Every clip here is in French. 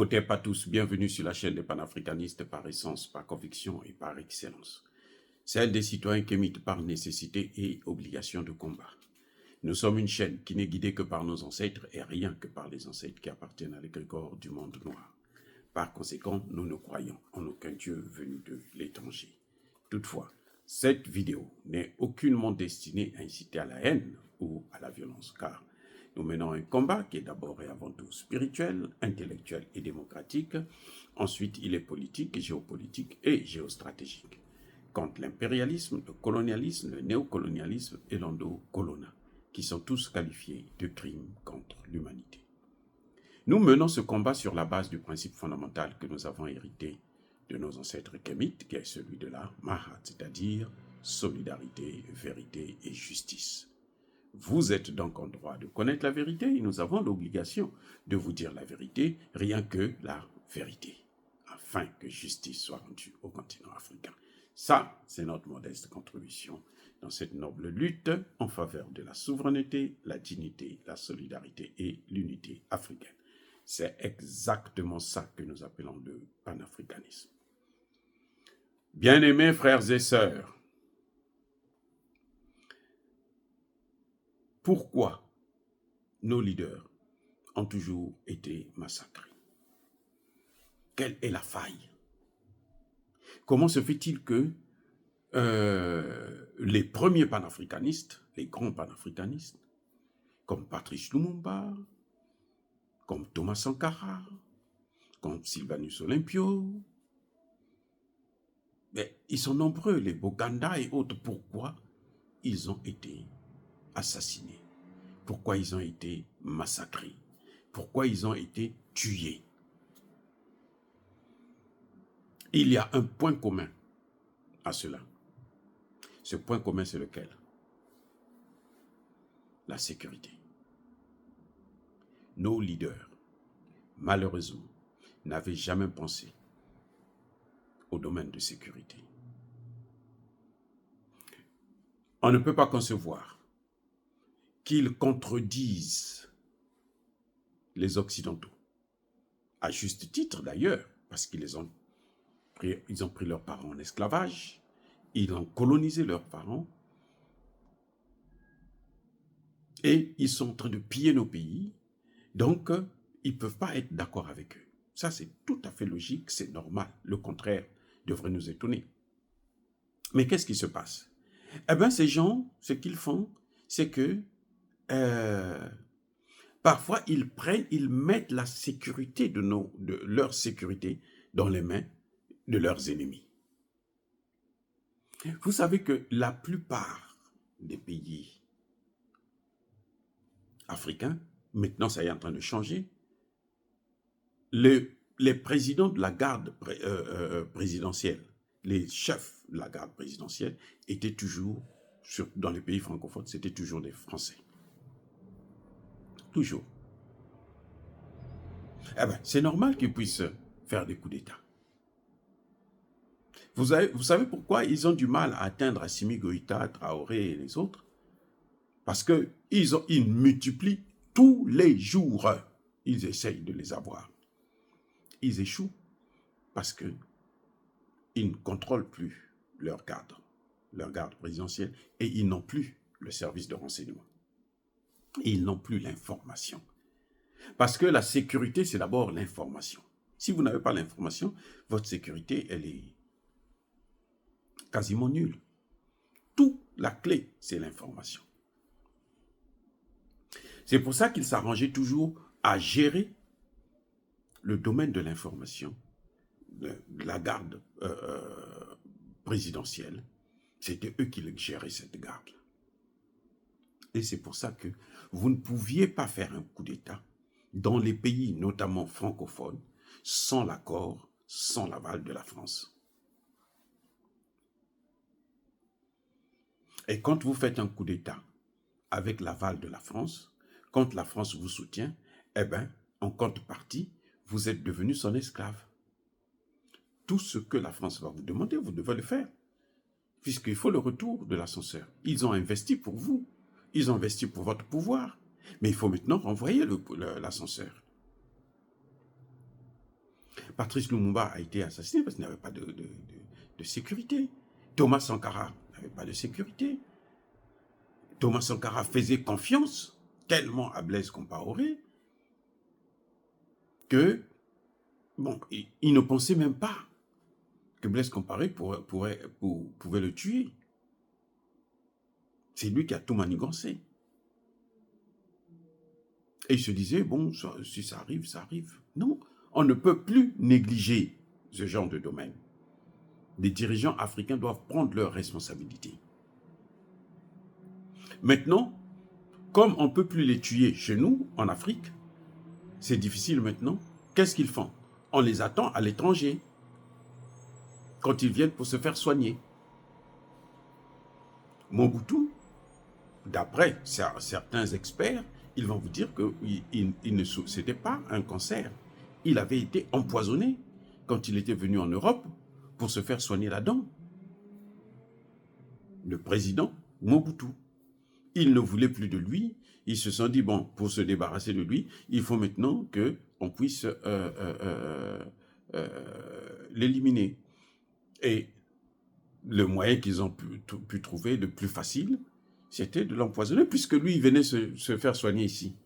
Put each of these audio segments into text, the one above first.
Otep à tous, bienvenue sur la chaîne des panafricanistes par essence, par conviction et par excellence. Celle des citoyens qu'émitent par nécessité et obligation de combat. Nous sommes une chaîne qui n'est guidée que par nos ancêtres et rien que par les ancêtres qui appartiennent à l'égrégore du monde noir. Par conséquent, nous ne croyons en aucun Dieu venu de l'étranger. Toutefois, cette vidéo n'est aucunement destinée à inciter à la haine ou à la violence, car nous menons un combat qui est d'abord et avant tout spirituel, intellectuel et démocratique. Ensuite, il est politique, géopolitique et géostratégique. Contre l'impérialisme, le colonialisme, le néocolonialisme et l'endocolona, qui sont tous qualifiés de crimes contre l'humanité. Nous menons ce combat sur la base du principe fondamental que nous avons hérité de nos ancêtres kémites, qui est celui de la Mahat, c'est-à-dire solidarité, vérité et justice. Vous êtes donc en droit de connaître la vérité et nous avons l'obligation de vous dire la vérité, rien que la vérité, afin que justice soit rendue au continent africain. Ça, c'est notre modeste contribution dans cette noble lutte en faveur de la souveraineté, la dignité, la solidarité et l'unité africaine. C'est exactement ça que nous appelons le panafricanisme. Bien-aimés frères et sœurs, pourquoi nos leaders ont toujours été massacrés? Quelle est la faille? Comment se fait-il que les premiers panafricanistes, les grands panafricanistes, comme Patrice Lumumba, comme Thomas Sankara, comme Sylvanus Olympio, mais ils sont nombreux, les Boganda et autres. Pourquoi ils ont été assassinés? Pourquoi ils ont été massacrés? Pourquoi ils ont été tués? Il y a un point commun à cela. Ce point commun, c'est lequel? La sécurité. Nos leaders, malheureusement, n'avaient jamais pensé au domaine de sécurité. On ne peut pas concevoir qu'ils contredisent les Occidentaux, à juste titre d'ailleurs, parce qu'ils ont pris leurs parents en esclavage, ils ont colonisé leurs parents, et ils sont en train de piller nos pays, donc ils ne peuvent pas être d'accord avec eux. Ça, c'est tout à fait logique, c'est normal. Le contraire devrait nous étonner. Mais qu'est-ce qui se passe? Eh bien, ces gens, ce qu'ils font, c'est que parfois, ils mettent la sécurité de leur sécurité dans les mains de leurs ennemis. Vous savez que la plupart des pays africains, maintenant ça est en train de changer, les présidents de la garde présidentielle, les chefs de la garde présidentielle étaient toujours, dans les pays francophones, c'était toujours des Français. Toujours. Eh bien, c'est normal qu'ils puissent faire des coups d'État. Vous savez pourquoi ils ont du mal à atteindre Assimi Goïta, Traoré et les autres? Parce qu'ils multiplient tous les jours. Ils essayent de les avoir. Ils échouent parce qu'ils ne contrôlent plus leur garde présidentielle, et ils n'ont plus le service de renseignement. Ils n'ont plus l'information. Parce que la sécurité, c'est d'abord l'information. Si vous n'avez pas l'information, votre sécurité, elle est quasiment nulle. Tout, la clé, c'est l'information. C'est pour ça qu'ils s'arrangeaient toujours à gérer le domaine de l'information, de la garde présidentielle. C'était eux qui géraient cette garde. Et c'est pour ça que vous ne pouviez pas faire un coup d'État dans les pays, notamment francophones, sans l'accord, sans l'aval de la France. Et quand vous faites un coup d'État avec l'aval de la France, quand la France vous soutient, eh bien, en contrepartie, vous êtes devenu son esclave. Tout ce que la France va vous demander, vous devez le faire, puisqu'il faut le retour de l'ascenseur. Ils ont investi pour vous, ils ont investi pour votre pouvoir, mais il faut maintenant renvoyer l'ascenseur. Patrice Lumumba a été assassiné parce qu'il n'avait pas de sécurité. Thomas Sankara n'avait pas de sécurité. Thomas Sankara faisait confiance tellement à Blaise Compaoré que, bon, il ne pensait même pas que Blaise Compaoré pouvait le tuer. C'est lui qui a tout manigancé. Et il se disait, bon, si ça arrive, ça arrive. Non, on ne peut plus négliger ce genre de domaine. Les dirigeants africains doivent prendre leurs responsabilités. Maintenant, comme on ne peut plus les tuer chez nous, en Afrique, c'est difficile maintenant. Qu'est-ce qu'ils font? On les attend à l'étranger, quand ils viennent pour se faire soigner. Mobutu, d'après certains experts, ils vont vous dire que ce n'était pas un cancer. Il avait été empoisonné quand il était venu en Europe pour se faire soigner la dent. Le président Mobutu. Ils ne voulaient plus de lui. Ils se sont dit, bon, pour se débarrasser de lui, il faut maintenant qu'on puisse l'éliminer. Et le moyen qu'ils ont pu trouver le plus facile, c'était de l'empoisonner, puisque lui, il venait se faire soigner ici.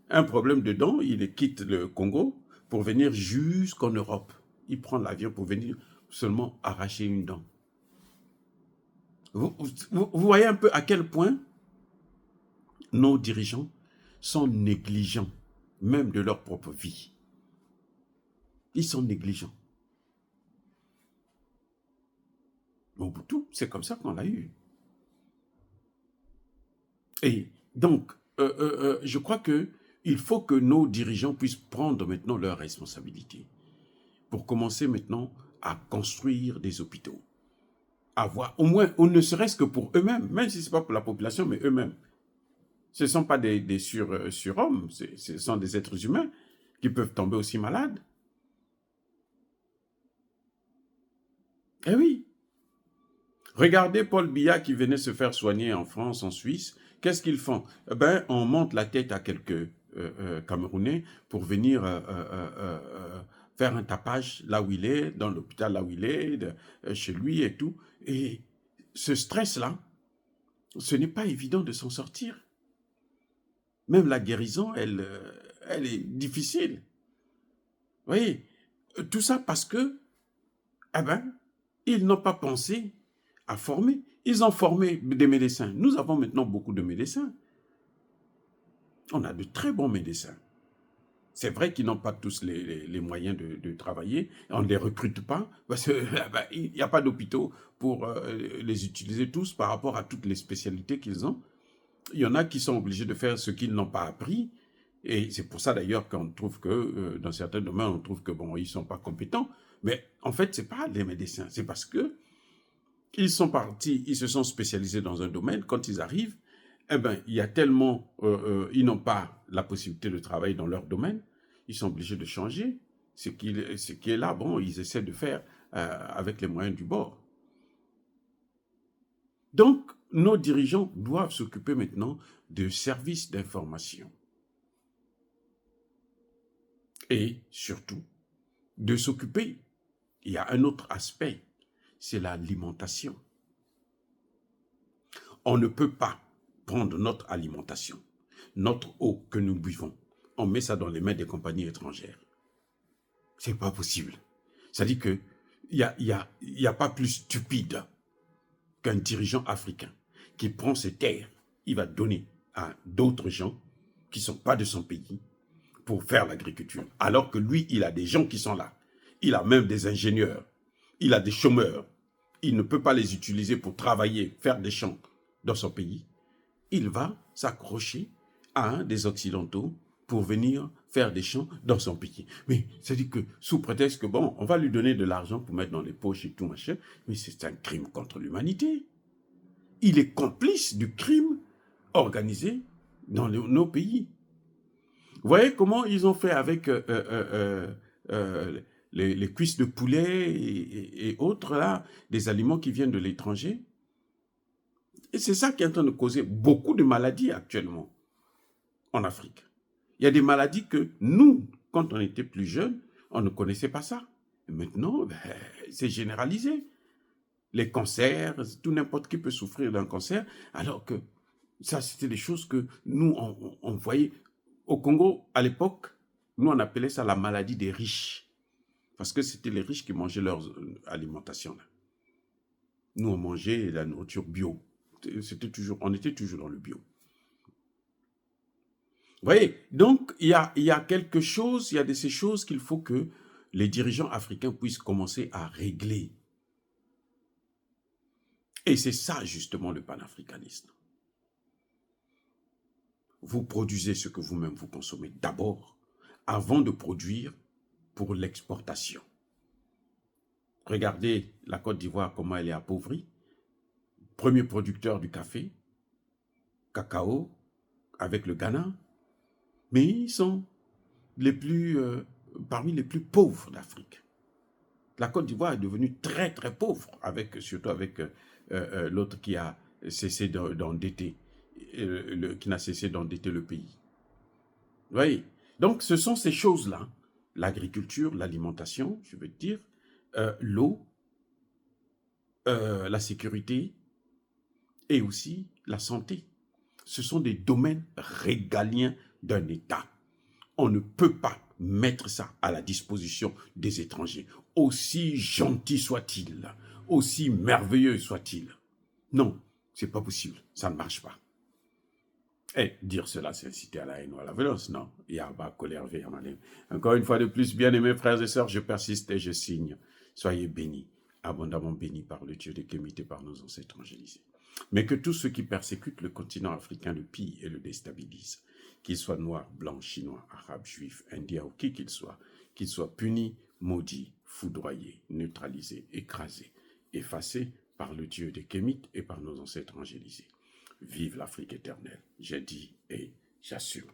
Un problème de dents, il quitte le Congo pour venir jusqu'en Europe. Il prend l'avion pour venir seulement arracher une dent. Vous voyez un peu à quel point nos dirigeants sont négligents, même de leur propre vie. Ils sont négligents. Mobutu, c'est comme ça qu'on l'a eu. Et donc, je crois qu'il faut que nos dirigeants puissent prendre maintenant leurs responsabilités pour commencer maintenant à construire des hôpitaux. Avoir, au moins, ou ne serait-ce que pour eux-mêmes, même si ce n'est pas pour la population, mais eux-mêmes. Ce ne sont pas des surhommes, ce sont des êtres humains qui peuvent tomber aussi malades. Eh oui. Regardez Paul Biya qui venait se faire soigner en France, en Suisse. Qu'est-ce qu'ils font? Eh ben, on monte la tête à quelques Camerounais pour venir faire un tapage là où il est, dans l'hôpital là où il est, chez lui et tout. Et ce stress-là, ce n'est pas évident de s'en sortir. Même la guérison, elle est difficile. Vous voyez, tout ça parce que, eh ben, ils n'ont pas pensé à former. Ils ont formé des médecins. Nous avons maintenant beaucoup de médecins. On a de très bons médecins. C'est vrai qu'ils n'ont pas tous les moyens de travailler. On ne les recrute pas parce qu'il n'y a pas d'hôpitaux pour les utiliser tous par rapport à toutes les spécialités qu'ils ont. Il y en a qui sont obligés de faire ce qu'ils n'ont pas appris. Et c'est pour ça d'ailleurs qu'on trouve que dans certains domaines, on trouve que bon, ils ne sont pas compétents. Mais en fait, ce n'est pas les médecins. C'est parce que ils sont partis, ils se sont spécialisés dans un domaine. Quand ils arrivent, eh ben, il y a tellement, ils n'ont pas la possibilité de travailler dans leur domaine. Ils sont obligés de changer. Ce qui est là, bon, ils essaient de faire avec les moyens du bord. Donc, nos dirigeants doivent s'occuper maintenant de services d'information. Et surtout, de s'occuper, il y a un autre aspect, c'est l'alimentation. On ne peut pas prendre notre alimentation, notre eau que nous buvons, on met ça dans les mains des compagnies étrangères. C'est pas possible. C'est-à-dire qu'il n'y a pas plus stupide qu'un dirigeant africain qui prend ses terres, il va donner à d'autres gens qui ne sont pas de son pays pour faire l'agriculture. Alors que lui, il a des gens qui sont là. Il a même des ingénieurs. Il a des chômeurs. Il ne peut pas les utiliser pour travailler, faire des champs dans son pays. Il va s'accrocher à des Occidentaux pour venir faire des champs dans son pays. Mais c'est-à-dire que sous prétexte que, bon, on va lui donner de l'argent pour mettre dans les poches et tout machin, mais c'est un crime contre l'humanité. Il est complice du crime organisé dans nos pays. Vous voyez comment ils ont fait avec les cuisses de poulet et autres, là, des aliments qui viennent de l'étranger. Et c'est ça qui est en train de causer beaucoup de maladies actuellement en Afrique. Il y a des maladies que nous, quand on était plus jeunes, on ne connaissait pas ça. Maintenant, ben, c'est généralisé. Les cancers, tout n'importe qui peut souffrir d'un cancer, alors que ça, c'était des choses que nous, on voyait. Au Congo, à l'époque, nous, on appelait ça la maladie des riches. Parce que c'était les riches qui mangeaient leur alimentation. Là. Nous, on mangeait la nourriture bio. On était toujours dans le bio. Vous voyez, donc il y a quelque chose, il y a de ces choses qu'il faut que les dirigeants africains puissent commencer à régler. Et c'est ça justement le panafricanisme. Vous produisez ce que vous-même vous consommez d'abord, avant de produire pour l'exportation. Regardez la Côte d'Ivoire, comment elle est appauvrie. Premier producteur du café, cacao, avec le Ghana. Mais ils sont parmi les plus pauvres d'Afrique. La Côte d'Ivoire est devenue très très pauvre, surtout avec l'autre qui a cessé d'endetter, qui n'a cessé d'endetter le pays. Vous voyez? Donc ce sont ces choses-là, l'agriculture, l'alimentation, je veux dire, l'eau, la sécurité et aussi la santé. Ce sont des domaines régaliens d'un État. On ne peut pas mettre ça à la disposition des étrangers, aussi gentil soit-il, aussi merveilleux soit-il. Non, c'est pas possible, ça ne marche pas. Et dire cela, c'est inciter à la haine ou à la violence. Non, il y a pas colère, malin. Encore une fois de plus, bien-aimés frères et sœurs, je persiste et je signe. Soyez bénis, abondamment bénis par le Dieu de Kémit et par nos ancêtres angélisés. Mais que tous ceux qui persécutent le continent africain le pillent et le déstabilisent, qu'ils soient noirs, blancs, chinois, arabes, juifs, indiens ou qui qu'ils soient punis, maudits, foudroyés, neutralisés, écrasés, effacés par le Dieu de Kémit et par nos ancêtres angélisés. Vive l'Afrique éternelle, j'ai dit et j'assume.